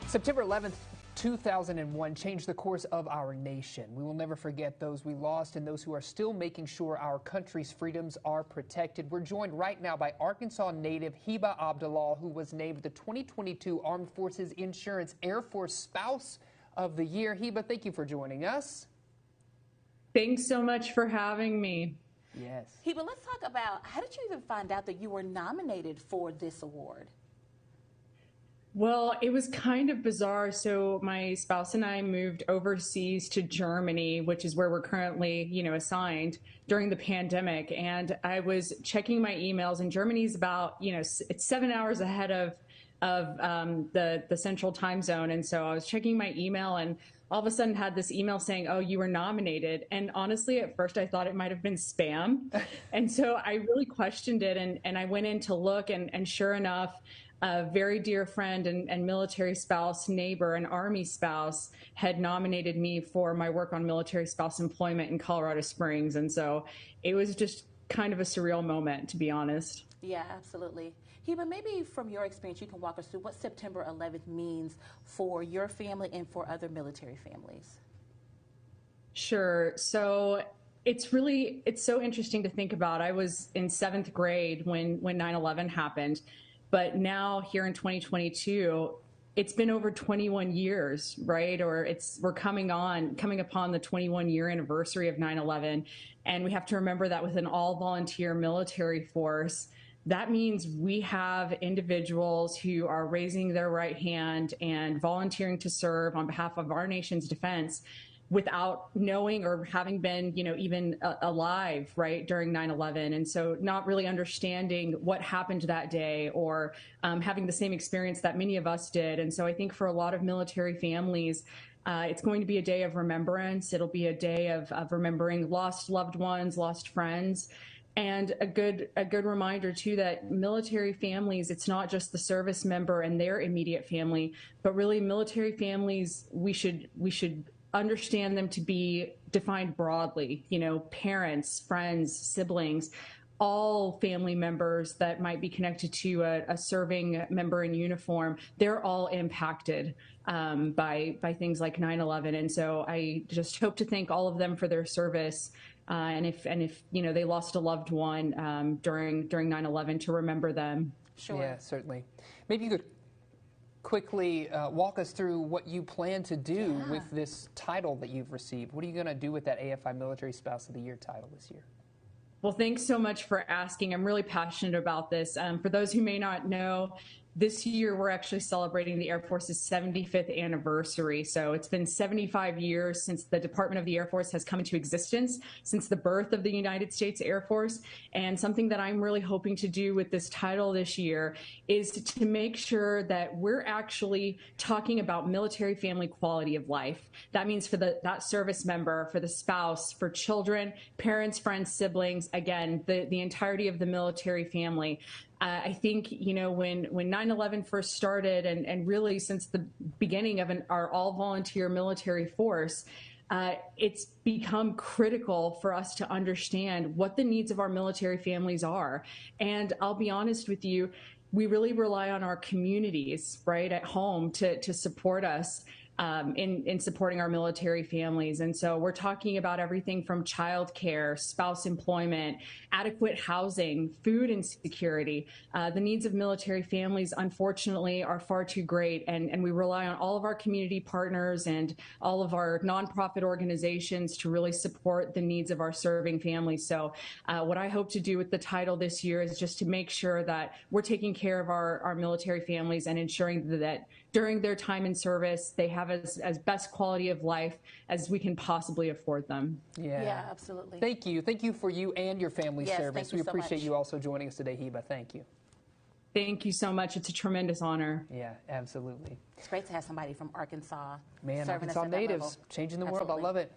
September 11th, 2001 changed the course of our nation. We will never forget those we lost and those who are still making sure our country's freedoms are protected. We're joined right now by Arkansas native Hiba Abdullah, who was named the 2022 Armed Forces Insurance Air Force Spouse of the Year. Hiba, thank you for joining us. Thanks so much for having me. Yes. Hiba, let's talk about how did you even find out that you were nominated for this award? Well, it was kind of bizarre. So my spouse and I moved overseas to Germany, which is where we're currently, assigned during the pandemic. And I was checking my emails, and Germany's about, it's 7 hours ahead of the central time zone. And so I was checking my email, and all of a sudden had this email saying, "Oh, you were nominated." And honestly, at first I thought it might have been spam. And so I really questioned it, and I went in to look, and sure enough, a very dear friend and military spouse, neighbor, and Army spouse had nominated me for my work on military spouse employment in Colorado Springs. And so it was just kind of a surreal moment, to be honest. Yeah, absolutely. Hiba, maybe from your experience, you can walk us through what September 11th means for your family and for other military families. Sure. So it's so interesting to think about. I was in 7th grade when 9/11 happened. But now here in 2022, it's been over 21 years, right? Or we're coming upon the 21-year anniversary of 9/11. And we have to remember that with an all-volunteer military force, that means we have individuals who are raising their right hand and volunteering to serve on behalf of our nation's defense without knowing or having been, even alive, right, during 9/11. And so not really understanding what happened that day or having the same experience that many of us did. And so I think for a lot of military families, it's going to be a day of remembrance. It'll be a day of remembering lost loved ones, lost friends. And a good reminder, too, that military families, it's not just the service member and their immediate family, but really military families, we should understand them to be defined broadly, parents, friends, siblings, all family members that might be connected to a serving member in uniform. They're all impacted by things like 9/11. And so I just hope to thank all of them for their service. And if they lost a loved one during 9/11, to remember them. Sure. Yeah, certainly. Maybe you could quickly walk us through what you plan to do with this title that you've received. What are you going to do with that AFI Military Spouse of the Year title this year? Well, thanks so much for asking. I'm really passionate about this. For those who may not know, this year we're actually celebrating the Air Force's 75th anniversary. So it's been 75 years since the Department of the Air Force has come into existence, since the birth of the United States Air Force. And something that I'm really hoping to do with this title this year is to make sure that we're actually talking about military family quality of life. That means for that service member, for the spouse, for children, parents, friends, siblings, again, the entirety of the military family. I think, when 9/11 first started and really since the beginning of our all-volunteer military force, it's become critical for us to understand what the needs of our military families are. And I'll be honest with you, we really rely on our communities, right, at home to support us in supporting our military families. And so we're talking about everything from childcare, spouse employment, adequate housing, food insecurity. The needs of military families, unfortunately, are far too great. And we rely on all of our community partners and all of our nonprofit organizations to really support the needs of our serving families. So what I hope to do with the title this year is just to make sure that we're taking care of our military families and ensuring that during their time in service, they have as best quality of life as we can possibly afford them. Yeah, absolutely. Thank you. Thank you for you and your family's service. We appreciate you also joining us today, Hiba. Thank you. Thank you so much. It's a tremendous honor. Yeah, absolutely. It's great to have somebody from Arkansas Man, serving Arkansas us at that natives level. changing the world. Absolutely. I love it.